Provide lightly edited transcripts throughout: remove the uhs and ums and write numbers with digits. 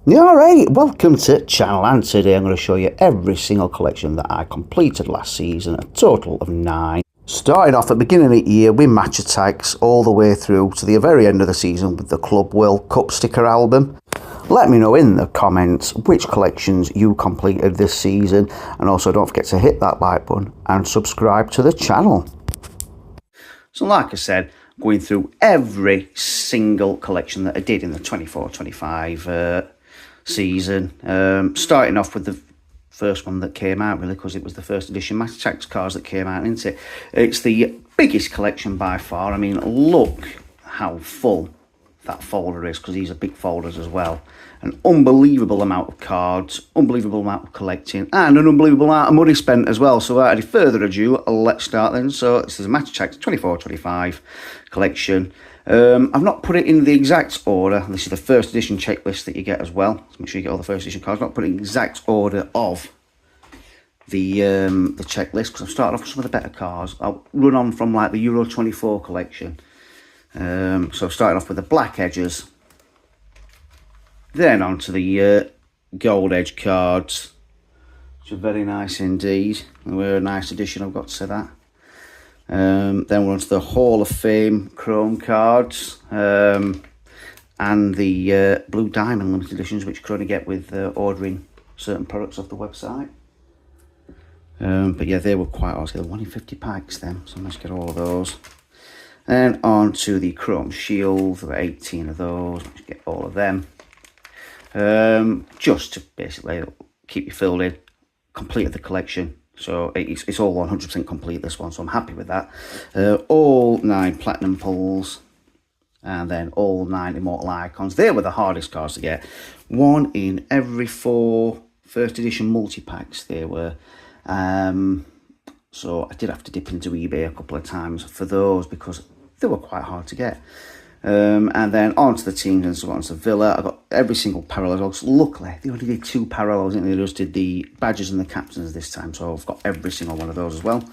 Yeah, alright, welcome to channel, and today I'm going to show you every single collection that I completed last season, a total of 9. Starting off at the beginning of the year with match attacks all the way through to the very end of the season with the Club World Cup sticker album. Let me know in the comments which collections you completed this season, and also don't forget to hit that like button and subscribe to the channel. So like I said, going through every single collection that I did in the 24-25 season, starting off with the first one that came out, really, because it was the first edition Match Attax cards that came out, isn't it? It's the biggest collection by far. I mean, look how full that folder is, because these are big folders as well. An unbelievable amount of cards, unbelievable amount of collecting, and an unbelievable amount of money spent as well. So without any further ado, let's start then. So this is a Match Attax 24-25 collection. I've not put it in the exact order. This is the first edition checklist that you get as well. So make sure you get all the first edition cards. I've not put it in the exact order of the checklist, because I've started off with some of the better cards. I'll run on from like the Euro 24 collection. So I've started off with the black edges, then on to the gold edge cards, which are very nice indeed. They were a nice addition, I've got to say that. Then we're on to the Hall of Fame Chrome cards, and the Blue Diamond limited editions, which you can only get with ordering certain products off the website. But yeah, they were quite awesome. They're 1 in 50 packs then, so let's get all of those. And on to the Chrome Shield, there were 18 of those, let's get all of them. Just to basically keep you filled in, completed the collection. So it's all 100% complete, this one, so I'm happy with that. All 9 platinum pulls, and then all 9 immortal icons. They were the hardest cards to get. 1 in every 4 first edition multi-packs they were. So I did have to dip into eBay a couple of times for those, because they were quite hard to get. And then on to the teams, and so on to Villa. I got every single parallel. Luckily, they only did 2 parallels, and they just did the badges and the captains this time, so I've got every single one of those as well.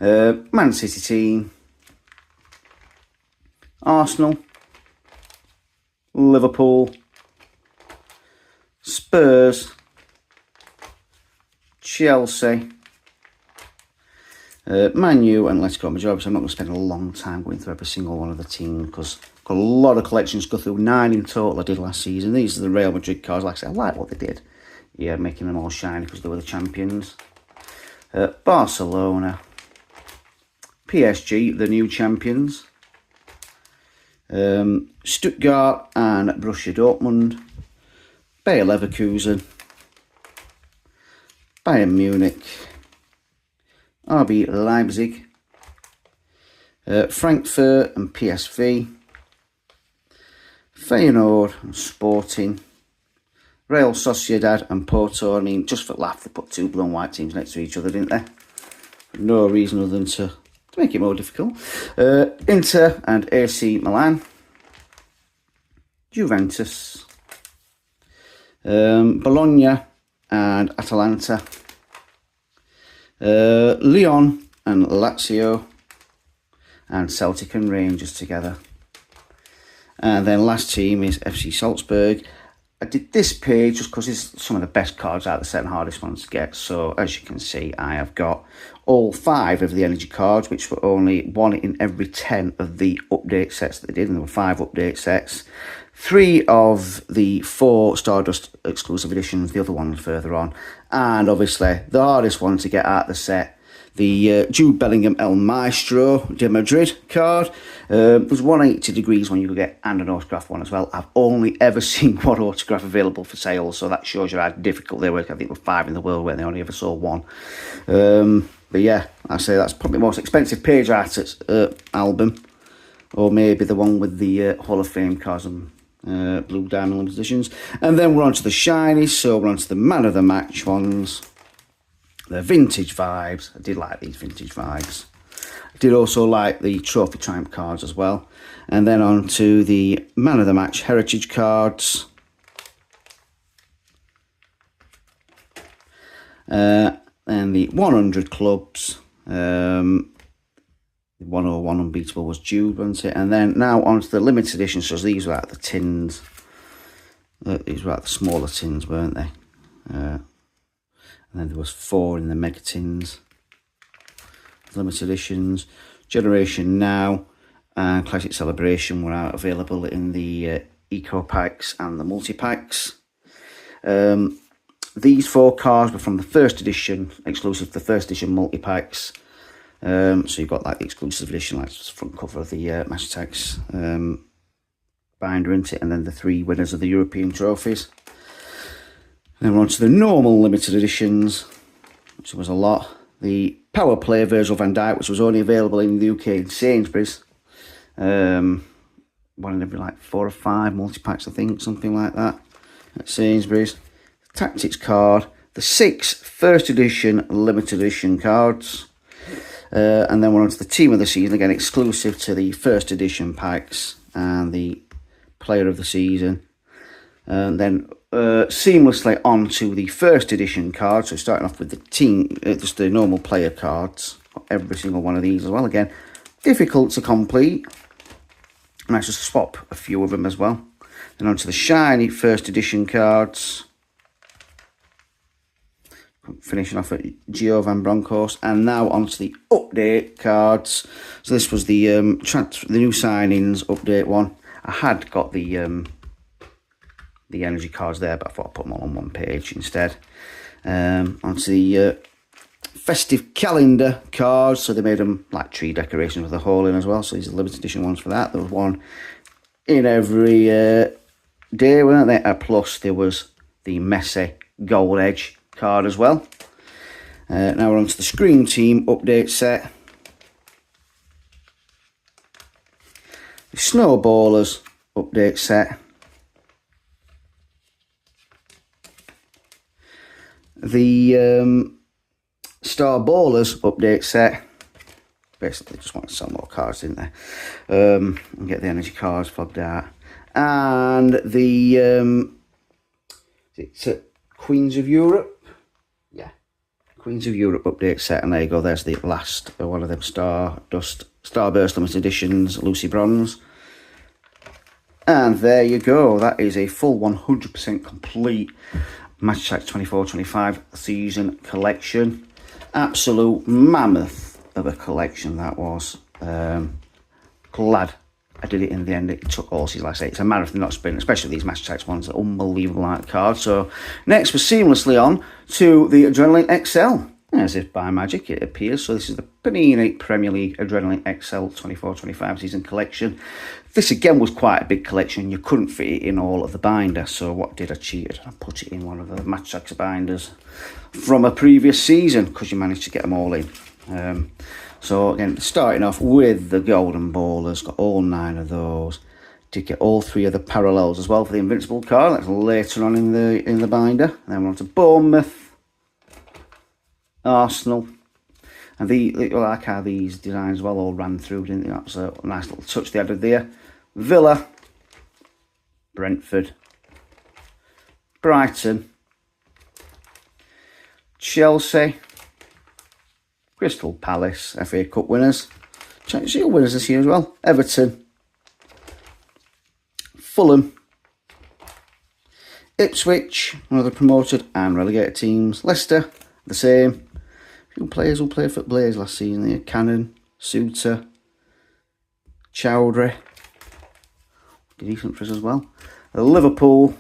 Man City team, Arsenal, Liverpool, Spurs, Chelsea, Man U, and let's go majority. So I'm not going to spend a long time going through every single one of the teams, because I've got a lot of collections to go through. 9 in total I did last season. These are the Real Madrid cards. Like I said, I like what they did. Yeah, making them all shiny because they were the champions. Barcelona, PSG, the new champions. Stuttgart and Borussia Dortmund. Bayer Leverkusen, Bayern Munich, RB Leipzig, Frankfurt and PSV, Feyenoord and Sporting, Real Sociedad and Porto. I mean, just for laugh, they put 2 blue and white teams next to each other, didn't they? For no reason other than to make it more difficult. Inter and AC Milan, Juventus, Bologna and Atalanta, Lyon and Lazio, and Celtic and Rangers together. And then last team is FC Salzburg. I did this page just because it's some of the best cards out of the set and hardest ones to get. So as you can see, I have got all 5 of the energy cards, which were only 1 in every 10 of the update sets that they did, and there were 5 update sets. 3 of the 4 Stardust exclusive editions, the other ones further on. And obviously, the hardest one to get out of the set, the Jude Bellingham El Maestro de Madrid card. There's 180 degrees one you could get, and an autograph one as well. I've only ever seen 1 autograph available for sale, so that shows you how difficult they were. I think there were 5 in the world where they only ever sold 1. But yeah, I say that's probably the most expensive page art album, or maybe the one with the Hall of Fame cards and Blue Diamond limited editions. And then we're on to the shinies, so we're on to the man of the match ones, the vintage vibes. I did like these vintage vibes. I did also like the Trophy Triumph cards as well. And then on to the man of the match heritage cards. And the 100 clubs. The 101 unbeatable was Jude, wasn't it? And then now on to the limited edition. So these were like the tins. These were like the smaller tins, weren't they? And then there was 4 in the mega tins. Limited editions. Generation Now and Classic Celebration were out available in the Eco Packs and the Multi Packs. These 4 cards were from the first edition, exclusive to the first edition Multi Packs. So you've got like the exclusive edition, like the front cover of the Attax binder, isn't it? And then the 3 winners of the European trophies. And then we're on to the normal limited editions, which was a lot. The Power Play Virgil van Dijk, which was only available in the UK in Sainsbury's. One in every like 4 or 5 multi-packs, I think, something like that, at Sainsbury's. Tactics card, the 6 first edition limited edition cards. And then we're on to the Team of the Season, again exclusive to the first edition packs, and the Player of the Season. And then seamlessly on to the first edition cards. So starting off with the team, just the normal player cards. Got every single one of these as well. Again, difficult to complete. And I just swap a few of them as well. Then on to the shiny first edition cards. Finishing off at Gio Van Bronckhorst. And now on to the update cards. So this was the new signings update one. I had got the energy cards there, but I thought I'd put them all on one page instead. Onto the festive calendar cards. So they made them like tree decorations with a hole in as well. So these are limited edition ones for that. There was one in every day, weren't there? Plus there was the Messi gold edge card as well. Now we're on to the Scream Team update set. The Snowballers update set. The Star Ballers update set. Basically just want to sell more cards, didn't they? And get the energy cards flogged out. And the it's Queens of Europe. Yeah, Queens of Europe update set. And there you go, there's the last one of them Starburst limited editions, Lucy Bronze. And there you go, that is a full 100% complete Match Attax 24-25 season collection. Absolute mammoth of a collection that was. Glad I did it in the end. It took all season, like I say. It's a marathon, not a sprint, especially these Match Attax ones. They're unbelievable art cards. So next we're seamlessly on to the Adrenalyn XL. As if by magic it appears. So this is the Panini Premier League Adrenalyn XL 24-25 season collection. This again was quite a big collection. You couldn't fit it in all of the binder. So what did I cheated? I put it in one of the Match Attax binders from a previous season because you managed to get them all in. So again, starting off with the Golden Ballers, got all 9 of those. Did get all 3 of the parallels as well for the Invincible card. That's later on in the binder. Then we're on to Bournemouth, Arsenal, and I like how these designs well all ran through, didn't they? That's a nice little touch they added there. Villa, Brentford, Brighton, Chelsea, Crystal Palace, FA Cup winners, Champions League winners this year as well, Everton, Fulham, Ipswich, one of the promoted and relegated teams, Leicester, the same. A few players who played for Blaze last season there, Cannon, Suter, Chowdhury, decent for us as well. Liverpool,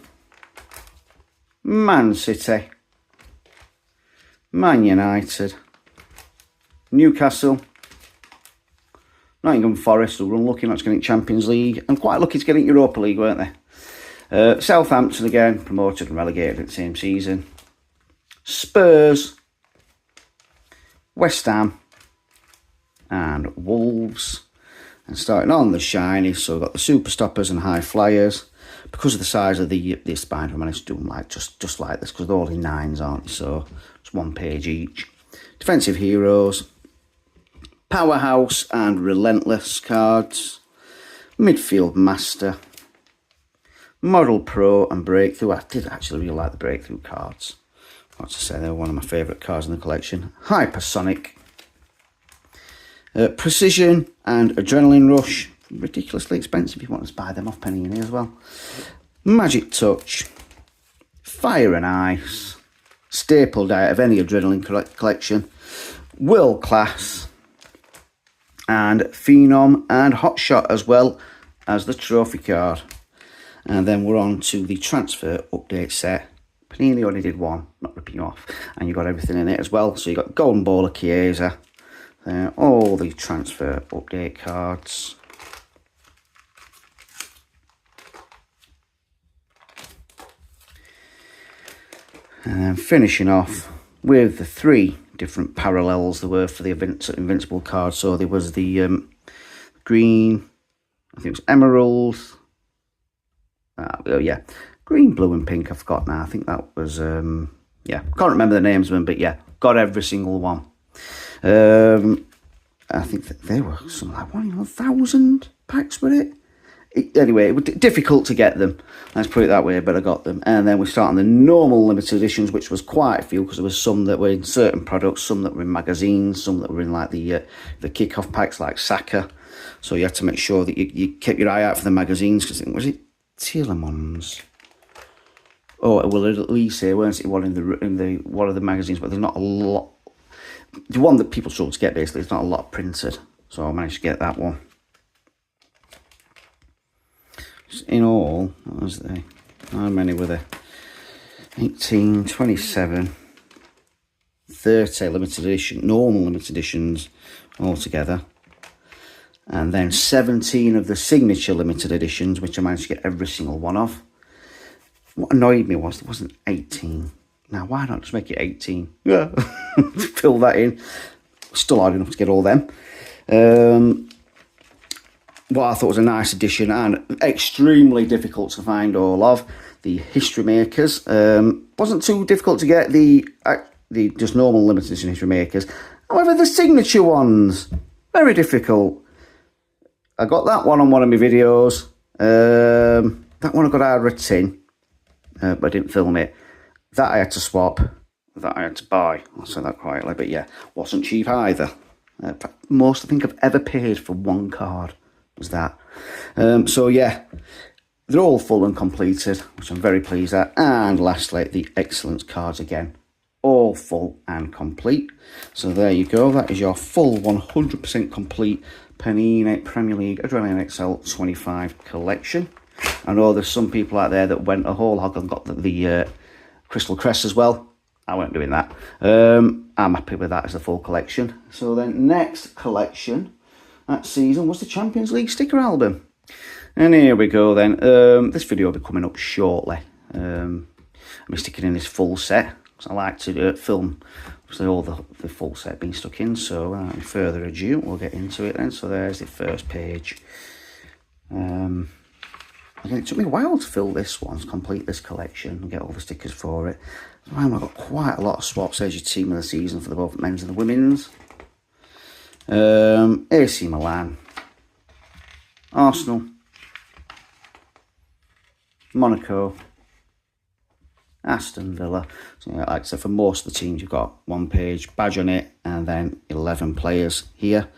Man City, Man United, Newcastle, Nottingham Forest, who were unlucky not to get in Champions League, and quite lucky to get in Europa League, weren't they? Southampton again, promoted and relegated in the same season. Spurs, West Ham, and Wolves. And starting on the shiny, so we've got the Super Stoppers and High Flyers. Because of the size of this binder, I managed to do them like just like this, because they're all in 9s, aren't they? So it's 1 page each. Defensive Heroes, Powerhouse and Relentless cards. Midfield Master, Model Pro and Breakthrough. I did actually really like the Breakthrough cards. What to say, they're one of my favourite cards in the collection. Hypersonic, Precision and Adrenaline Rush. Ridiculously expensive if you want to buy them off Panini as well. Magic Touch, Fire and Ice, staple diet of any Adrenalyn collection, World Class, and Phenom and Hot Shot, as well as the trophy card. And then we're on to the transfer update set. Panini only did one, not ripping you off, and you got everything in it as well. So you got Golden Ball of Chiesa, all the transfer update cards. And then finishing off with the 3 different parallels there were for the Invincible card. So there was the green, I think it was emerald. Oh yeah, green, blue and pink, I forgot now. I think that was, yeah, can't remember the names of them, but yeah, got every single one. I think that they were something like 1,000 packs with it. Anyway, it was difficult to get them, let's put it that way, but I got them. And then we start on the normal limited editions, which was quite a few, because there was some that were in certain products, some that were in magazines, some that were in like the kickoff packs like Saka. So you had to make sure that you kept your eye out for the magazines, because was it Tielemans? Oh, well, at least there weren't one in the one of the magazines, but there's not a lot. The one that people struggle to get, basically, there's not a lot printed, so I managed to get that one. In all, what was there? How many were there? 18, 27, 30 limited edition, normal limited editions altogether. And then 17 of the signature limited editions, which I managed to get every single one of. What annoyed me was there wasn't 18. Now, why not just make it 18? Yeah, fill that in. Still hard enough to get all them. What I thought was a nice addition and extremely difficult to find all of, the History Makers. Wasn't too difficult to get the just normal limited edition History Makers. However, the signature ones, very difficult. I got that one on one of my videos. That one I got out of a tin, but I didn't film it. That I had to swap. That I had to buy. I'll say that quietly, but yeah, wasn't cheap either. Most I think I've ever paid for one card was that. So yeah, they're all full and completed, which I'm very pleased at. And lastly, the Excellence cards again, all full and complete. So there you go, that is your full 100% complete Panini Premier League Adrenalyn XL 25 collection. I know there's some people out there that went a whole hog and got the Crystal Crest as well. I weren't doing that. I'm happy with that as the full collection. So then next collection that season was the Champions League sticker album. And here we go then. This video will be coming up shortly. I'm sticking in this full set, because I like to film obviously all the full set being stuck in. So without any further ado, we'll get into it then. So there's the first page. Again, it took me a while to fill this one, to complete this collection and get all the stickers for it. So I've got quite a lot of swaps, as your team of the season for the both men's and the women's. AC Milan, Arsenal, Monaco, Aston Villa. So like I said, for most of the teams, you've got one page, badge on it, and then 11 players here,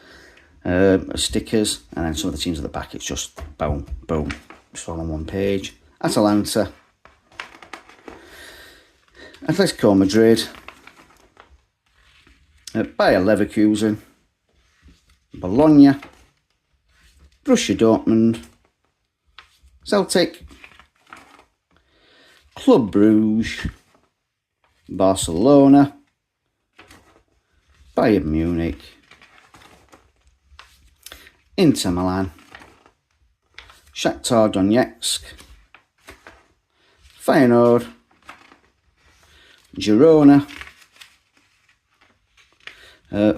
stickers, and then some of the teams at the back, it's just boom, boom, just all on one page. Atalanta, Atletico Madrid, Bayer Leverkusen, Bologna, Borussia Dortmund, Celtic, Club Brugge, Barcelona, Bayern Munich, Inter Milan, Shakhtar Donetsk, Feyenoord, Girona.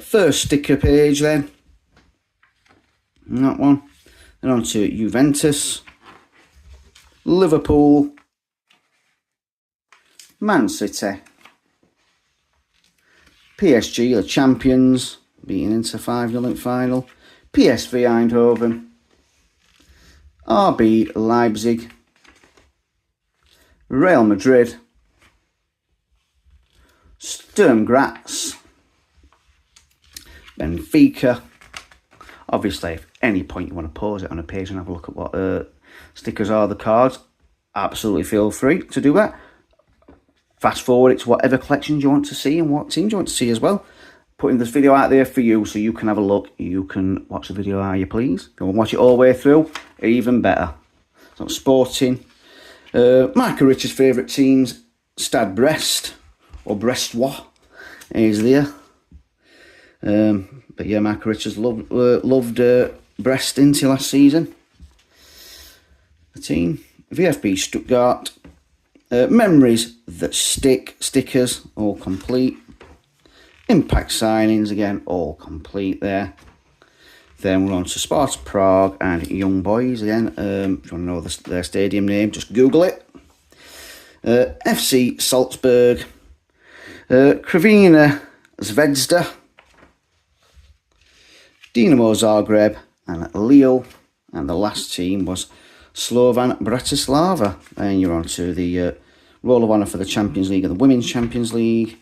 First sticker page then. That one. Then on to Juventus, Liverpool, Man City, PSG, the champions, beating Inter 5-0 in final, PSV Eindhoven, RB Leipzig, Real Madrid, Sturm Graz, Benfica. Obviously, if any point you want to pause it on a page and have a look at what stickers are the cards, absolutely feel free to do that. Fast forward it to whatever collections you want to see and what teams you want to see as well. Putting this video out there for you so you can have a look. You can watch the video how you please. If you want to watch it all the way through, even better. So sporting. Michael Richards' favourite teams, Stade Brest, or Brestois, is there. But yeah, Michael Richards loved Brest into last season. The team, VfB Stuttgart. Memories that stick, stickers, all complete. Impact signings, again, all complete there. Then we're on to Sparta Prague and Young Boys again. If you want to know their stadium name, just Google it. FC Salzburg, Crvena Zvezda, Dinamo Zagreb and Lille. And the last team was Slovan Bratislava. And you're on to the Roll of Honour for the Champions League and the Women's Champions League.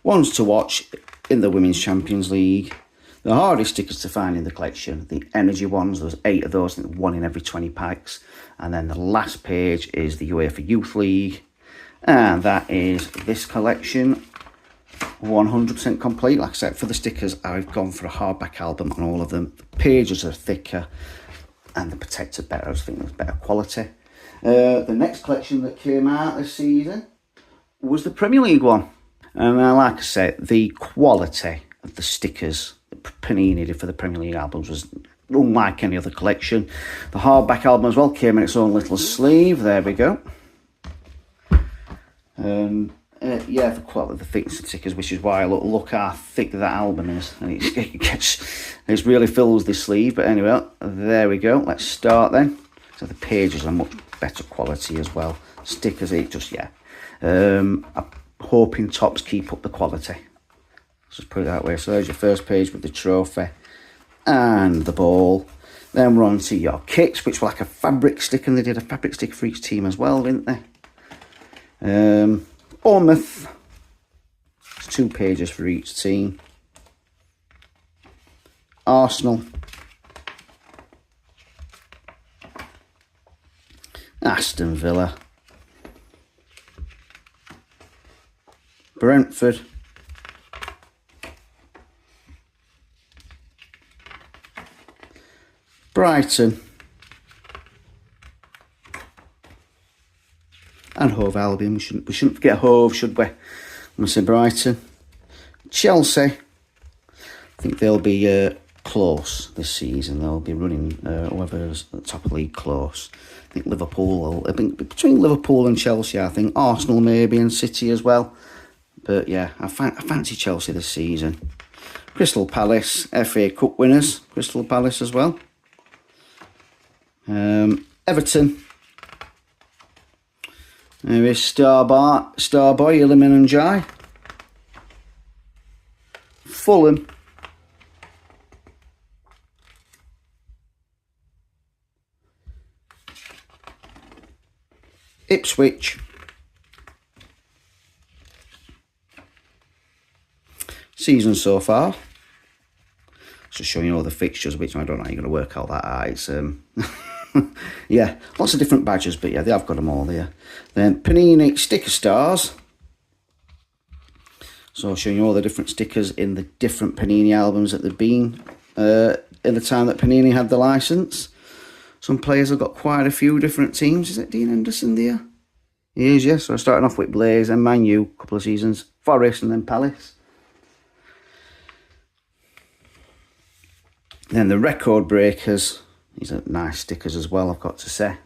Ones to watch in the Women's Champions League. The hardest stickers to find in the collection, the energy ones, there's 8 of those, I think 1 in every 20 packs. And then the last page is the UEFA Youth League. And that is this collection, 100% complete. Like I said, for the stickers, I've gone for a hardback album on all of them. The pages are thicker and the protected better. I just think there's better quality. The next collection that came out this season was the Premier League one. And like I said, the quality of the stickers that Panini did for the Premier League albums was unlike any other collection. The hardback album as well came in its own little sleeve. There we go. Yeah, the quality of the thickness of the stickers, which is why look how thick that album is. And it really fills the sleeve. But anyway, there we go. Let's start then. So the pages are much better quality as well. Stickers, it just, yeah. I'm hoping Topps keep up the quality. Let's just put it that way. So there's your first page with the trophy and the ball. Then we're on to your kits, which were like a fabric sticker, and they did a fabric sticker for each team as well, didn't they? Bournemouth, 2 pages for each team. Arsenal, Aston Villa, Brentford, Brighton, and Hove Albion. We shouldn't forget Hove, should we? I'm going to say Brighton. Chelsea, I think they'll be close this season. They'll be running whoever's at the top of the league close. I think Liverpool, I think between Liverpool and Chelsea, I think Arsenal maybe and City as well. But yeah, I fancy Chelsea this season. Crystal Palace, FA Cup winners, Crystal Palace as well. Everton. There is Starboy, Iliman and Jai. Fulham. Ipswich. Season so far. Just showing you all the fixtures, which I don't know how you're going to work out that out. It's yeah, lots of different badges, but yeah, they have got them all there. Then Panini sticker stars. So showing you all the different stickers in the different Panini albums that they've been in the time that Panini had the license. Some players have got quite a few different teams. Is it Dean Henderson there? He is, yes. So starting off with Blaze and Man U, a couple of seasons. Forest and then Palace. Then the record breakers. These are nice stickers as well, I've got to say.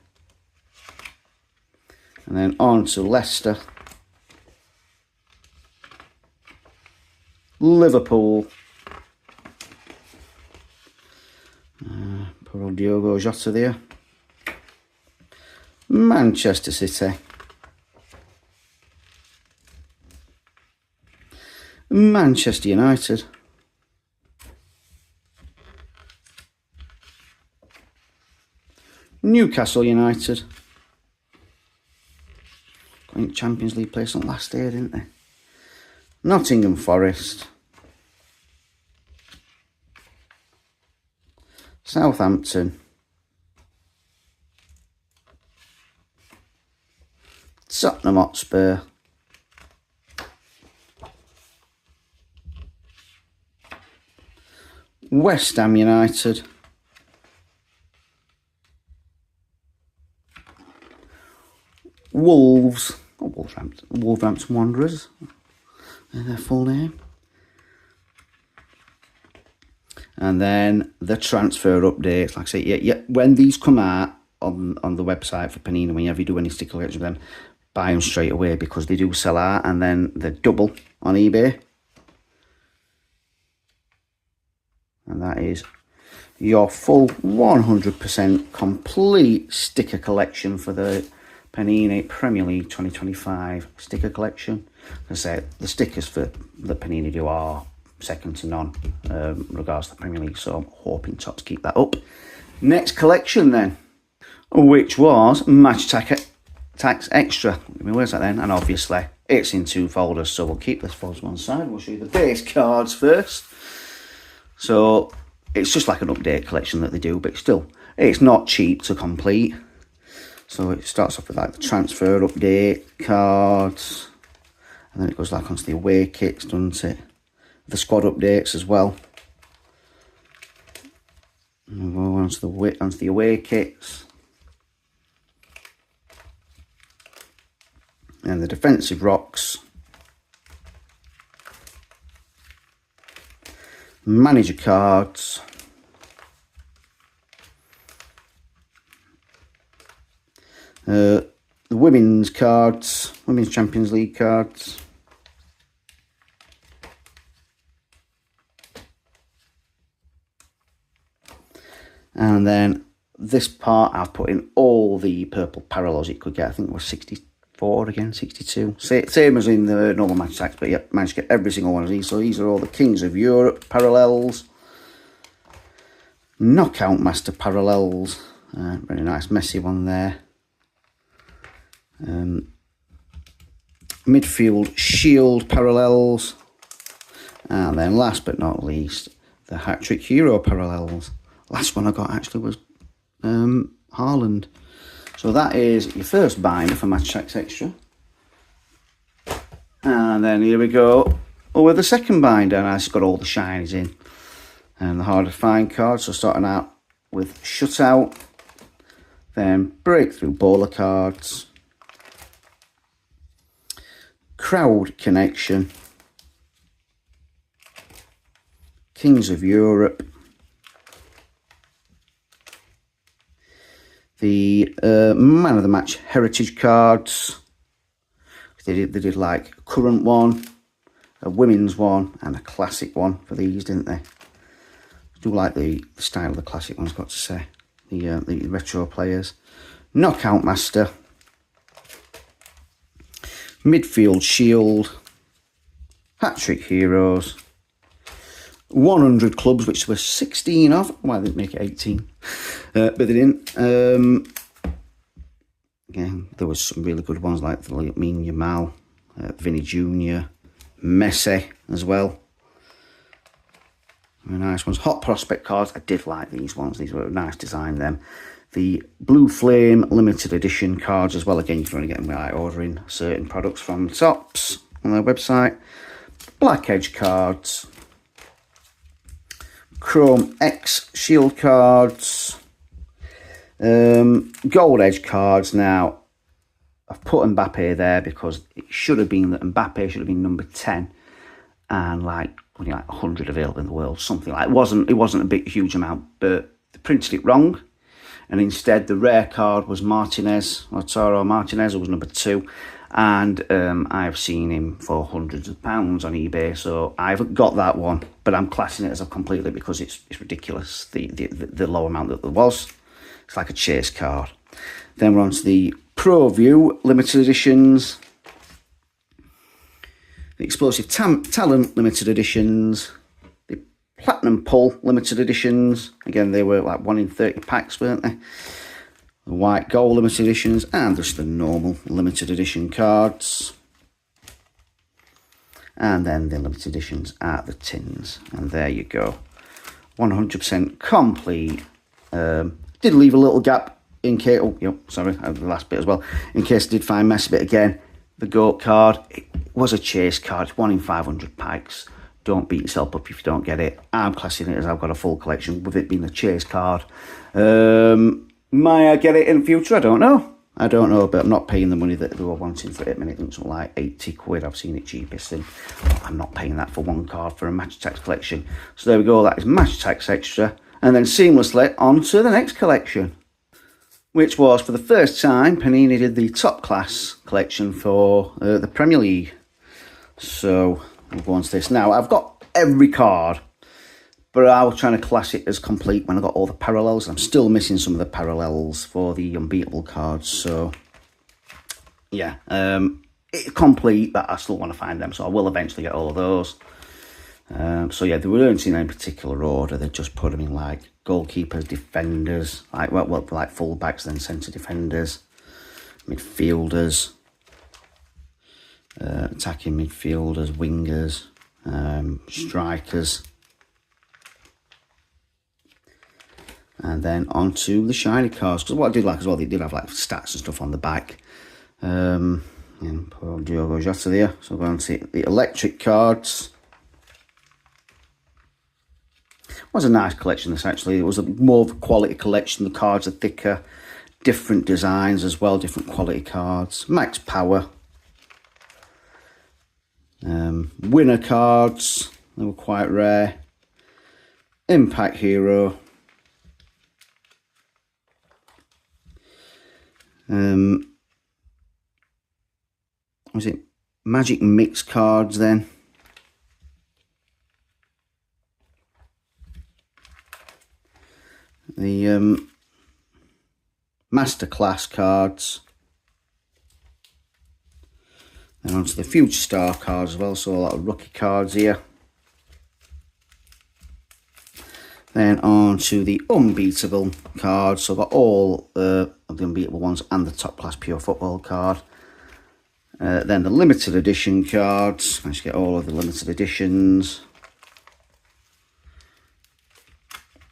And then on to Leicester. Liverpool. Poor old Diogo Jota there. Manchester City. Manchester United. Newcastle United. I think Champions League place on last year, didn't they? Nottingham Forest. Southampton. Tottenham Hotspur, West Ham United, Wolves, Wolverhampton Wanderers, their full name. And then the transfer updates. Like I say, yeah, when these come out on the website for Panini, whenever you do any sticker collection with them, buy them straight away because they do sell out and then they're double on eBay. And that is your full 100% complete sticker collection for the Panini Premier League 2025 sticker collection. As I say, the stickers for the Panini do are second to none regards to the Premier League, so I'm hoping to keep that up. Next collection then, which was Attax Extra. Where's that then? And obviously it's in 2 folders, so we'll keep this folder one side. We'll show you the base cards first. So it's just like an update collection that they do, but still, it's not cheap to complete. So it starts off with like the transfer update cards, and then it goes like onto the away kits, doesn't it? The squad updates as well. And we'll go onto the away kits. And the defensive rocks. Manager cards. The women's cards, Women's Champions League cards. And then this part, I've put in all the purple parallels it could get. I think it was 64 again, 62. Same as in the normal match tax, but yeah, managed to get every single one of these. So these are all the Kings of Europe parallels. Knockout Master parallels. Very nice messy one there. Midfield Shield parallels. And then last but not least, the Hat-Trick Hero parallels. Last one I got actually was Haaland. So that is your first binder for Attax Extra. And then here we go with the second binder, and it's got all the shinies in. And the harder to find cards, so starting out with Shutout, then Breakthrough Bowler cards, Crowd Connection, Kings of Europe, the Man of the Match Heritage cards. They did like a current one, a women's one, and a classic one for these, didn't they? I do like the style of the classic ones, got to say. The retro players. Knockout Master, Midfield Shield, Hat-Trick Heroes, 100 clubs, which were 16 of. Why they didn't make it 18? But they didn't. Again, there was some really good ones like Lamine Yamal, Vinny Jr., Messi as well. Very nice ones. Hot Prospect cards. I did like these ones. These were a nice design, them. The Blue Flame limited edition cards as well. Again, you can only get them by ordering certain products from Tops on their website. Black Edge cards. Chrome X Shield cards. Gold Edge cards. Now, I've put Mbappe there because it should have been that Mbappe should have been number 10, and like only like 100 available in the world, something like it wasn't a big huge amount, but they printed it wrong, and instead the rare card was Lautaro Martinez, who was number 2, and I've seen him for hundreds of pounds on eBay, so I've got that one, but I'm classing it as a completely because it's ridiculous the low amount that there was. It's like a chase card. Then we're on to the Pro View limited editions, the Explosive Talent limited editions, the Platinum Pull limited editions. Again, they were like 1 in 30 packs, weren't they? The White Gold limited editions, and just the normal limited edition cards. And then the limited editions are the tins. And there you go. 100% complete. Did leave a little gap in case, oh, yep, sorry, the last bit as well, in case I did find messy bit again, the GOAT card, it was a chase card, it's 1 in 500 packs. Don't beat yourself up if you don't get it. I'm classing it as I've got a full collection with it being a chase card. May I get it in the future? I don't know. I don't know, but I'm not paying the money that they were wanting for it. I mean, it looks like 80 quid. I've seen it cheapest, and I'm not paying that for one card for a Match Attax collection. So there we go. That is Match Attax Extra. And then seamlessly on to the next collection, which was, for the first time, Panini did the top class collection for the Premier League. So we'll go on to this. Now, I've got every card, but I was trying to class it as complete when I got all the parallels. I'm still missing some of the parallels for the unbeatable cards. So, yeah, it's complete, but I still want to find them. So I will eventually get all of those. So, yeah, they weren't in any particular order. They just put them in, like, goalkeepers, defenders, like, well, like full-backs, then centre defenders, midfielders, attacking midfielders, wingers, strikers. And then onto the shiny cards, because what I did like as well, they did have like stats and stuff on the back. And poor Diogo Jota there. So we're going to see the electric cards. It was a nice collection, this actually. It was more of a quality collection. The cards are thicker, different designs as well, different quality cards. Max power. Winner cards, they were quite rare. Impact hero. Was it Magic Mix cards then? The Masterclass cards. And onto the Future Star cards as well, so a lot of rookie cards here. Then on to the unbeatable cards. So I've got all of the unbeatable ones and the top class pure football card. Then the limited edition cards. Let's get all of the limited editions.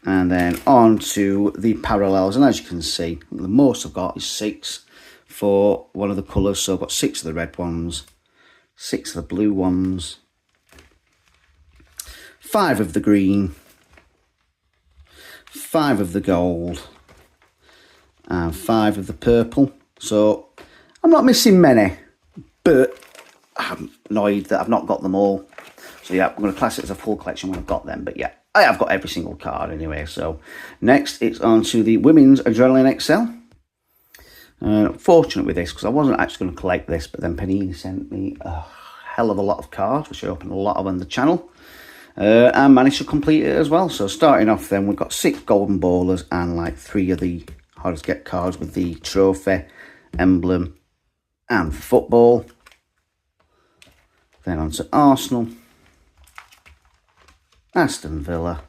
And then on to the parallels. And as you can see, the most I've got is 6 for one of the colours. So I've got 6 of the red ones, 6 of the blue ones, 5 of the green, 5 of the gold, and 5 of the purple. So I'm not missing many, but I'm annoyed that I've not got them all. So yeah, I'm going to class it as a full collection when I've got them. But yeah, I have got every single card anyway. So next it's on to the Women's Adrenalyn XL. Fortunate with this, because I wasn't actually going to collect this, but then Panini sent me a hell of a lot of cards, which I opened a lot of on the channel. And managed to complete it as well. So starting off then, we've got 6 golden ballers and like 3 of the hardest to get cards with the trophy, emblem and football. Then on to Arsenal, Aston Villa,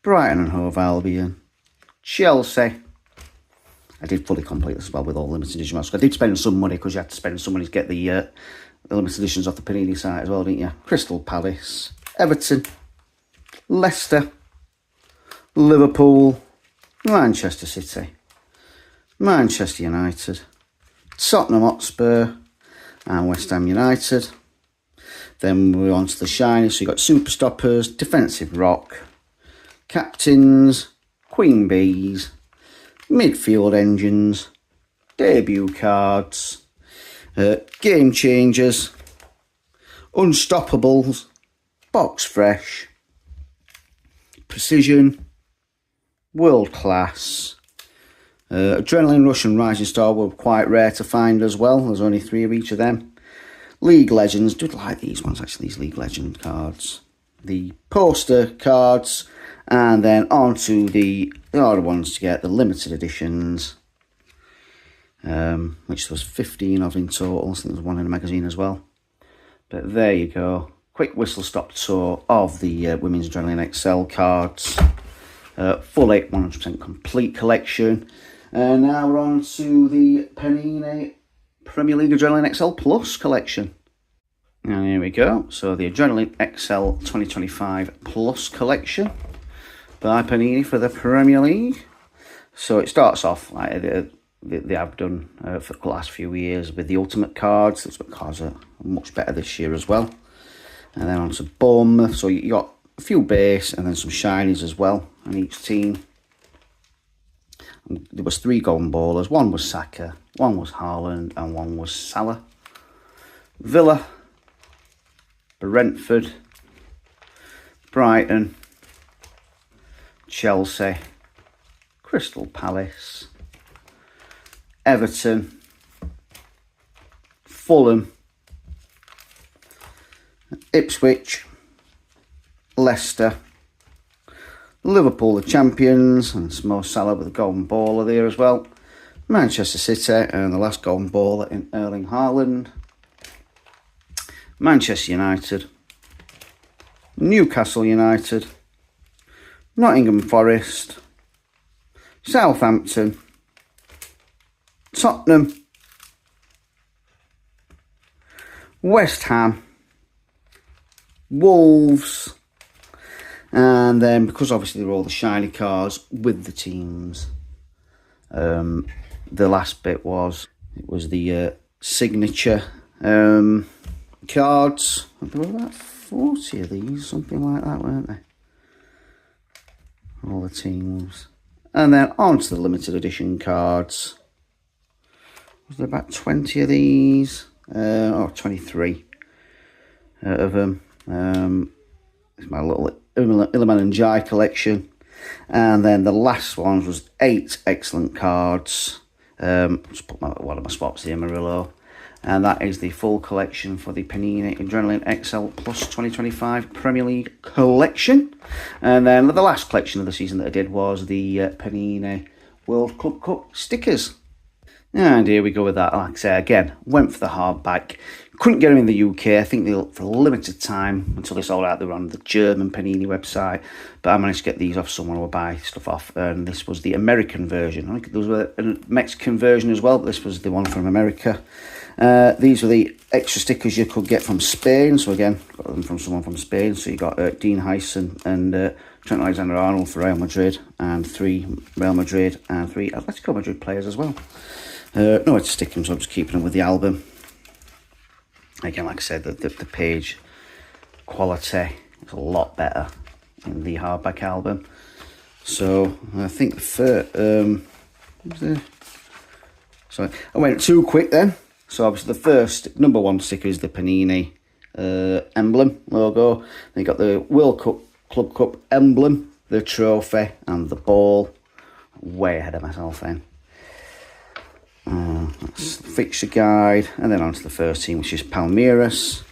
Brighton and Hove Albion, Chelsea. I did fully complete this as well with all limited edition masks. I did spend some money, because you had to spend some money to get the limited editions off the Panini site as well, didn't you? Crystal Palace, Everton, Leicester, Liverpool, Manchester City, Manchester United, Tottenham Hotspur and West Ham United. Then we're on to the shiny, so you've got Super Stoppers, Defensive Rock, Captains, Queen Bees, Midfield Engines, Debut Cards, Game Changers, Unstoppables, Box Fresh, Precision, World Class, Adrenaline Rush and Rising Star were quite rare to find as well. There's only 3 of each of them. League Legends, do like these ones actually, these League Legend cards. The poster cards, and then on to the other ones to get, the limited editions, which there was 15 of in total. I think there's 1 in a magazine as well. But there you go. Quick whistle stop tour of the Women's Adrenaline XL cards. Fully 100% complete collection. And now we're on to the Panini Premier League Adrenalyn XL Plus collection. And here we go. So the Adrenalyn XL 2025 Plus collection by Panini for the Premier League. So it starts off like they have done for the last few years with the Ultimate cards. The Ultimate cards are much better this year as well. And then on to Bournemouth. So you got a few base and then some shinies as well on each team. And there was 3 golden ballers. One was Saka, one was Haaland, and one was Salah. Villa, Brentford, Brighton, Chelsea, Crystal Palace, Everton, Fulham, Ipswich, Leicester, Liverpool the champions, and Mo Salah with the golden baller there as well, Manchester City, and the last golden baller in Erling Haaland, Manchester United, Newcastle United, Nottingham Forest, Southampton, Tottenham, West Ham, Wolves, and then because obviously they're all the shiny cards with the teams, the last bit was the signature cards. There were about 40 of these, something like that, weren't they? All the teams. And then on to the limited edition cards. Was there about 20 of these? Or 23 of them. It's my little Illiman and Jai collection. And then the last ones was 8 excellent cards. Just put one of my swaps here, Murillo. And that is the full collection for the Panini Adrenalyn XL Plus 2025 Premier League collection. And then the last collection of the season that I did was the Panini World Club Cup stickers. And here we go with that. Like I say, again, went for the hardback. Couldn't get them in the UK. I think they for a limited time until they sold out. They were on the German Panini website. But I managed to get these off someone who would buy stuff off. And this was the American version. I think there was a Mexican version as well, but this was the one from America. These were the extra stickers you could get from Spain. So again, got them from someone from Spain. So you got Dean Hyson and Trent Alexander-Arnold for Real Madrid, and 3 Real Madrid and 3 Atletico Madrid players as well. Nowhere to stick them, so I'm just keeping them with the album. Again, like I said, the page quality is a lot better in the hardback album. So I think the first, sorry, I went too quick then. So obviously the first number 1 sticker is the Panini emblem logo. Then you got the World Cup Club Cup emblem, the trophy, and the ball. Way ahead of myself then. That's the fixture guide, and then on to the first team, which is Palmeiras,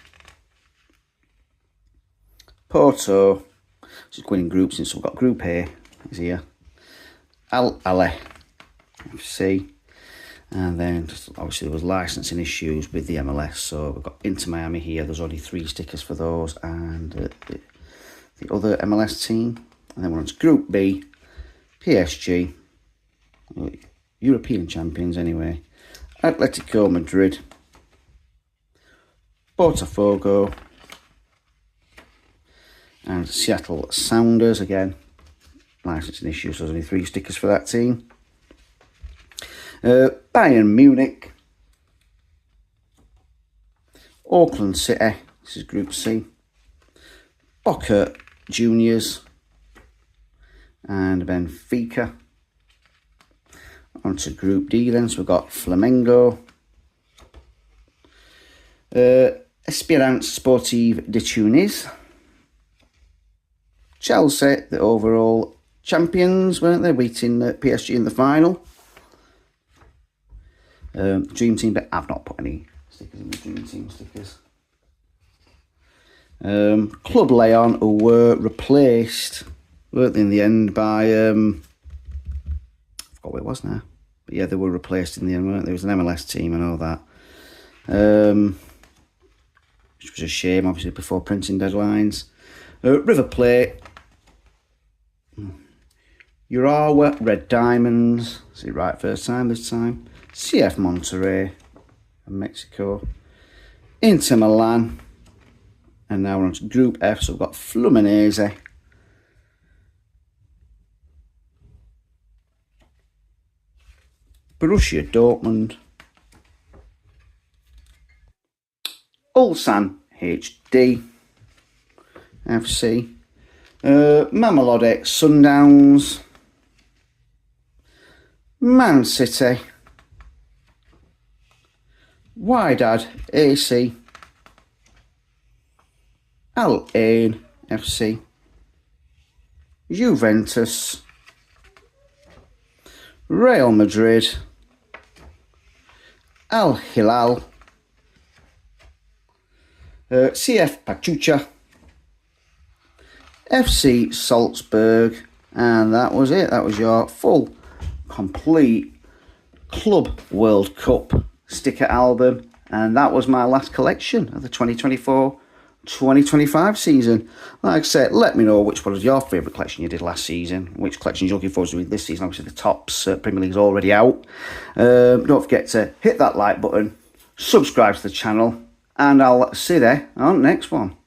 Porto, which is winning groups, and so we've got Group A is here, Al Ahly FC, and then just, obviously there was licensing issues with the MLS, so we've got Inter Miami here. There's only 3 stickers for those, and the other MLS team, and then we're on to Group B, PSG, European champions anyway, Atletico Madrid, Botafogo, and Seattle Sounders. Again, licensing issues, so there's only 3 stickers for that team. Bayern Munich, Auckland City, this is Group C, Boca Juniors, and Benfica. On to Group D then, so we've got Flamengo, Esperance Sportive de Tunis, Chelsea, the overall champions, weren't they, beating PSG in the final. Dream Team, but I've not put any stickers in the Dream Team stickers. Club Leon, who were replaced, weren't they, in the end by, I forgot what it was now. But yeah, they were replaced in the end, weren't they? There was an MLS team and all that. Which was a shame, obviously, before printing deadlines. River Plate, Urawa Red Diamonds, see right first time this time. CF Monterrey and Mexico, Inter Milan, and now we're on to Group F, so we've got Fluminense, Borussia Dortmund, Ulsan HD FC, Mamelodi Sundowns, Man City, Wydad AC, Al Ain FC, Juventus, Real Madrid, Al Hilal, CF Pachuca, FC Salzburg, and that was it. That was your full, complete Club World Cup sticker album, and that was my last collection of the 2024-2025 season. Like I said, let me know which one was your favourite collection you did last season, which collections you're looking forward to doing this season. Obviously the Topps Premier League is already out. Don't forget to hit that like button, subscribe to the channel, and I'll see you there on the next one.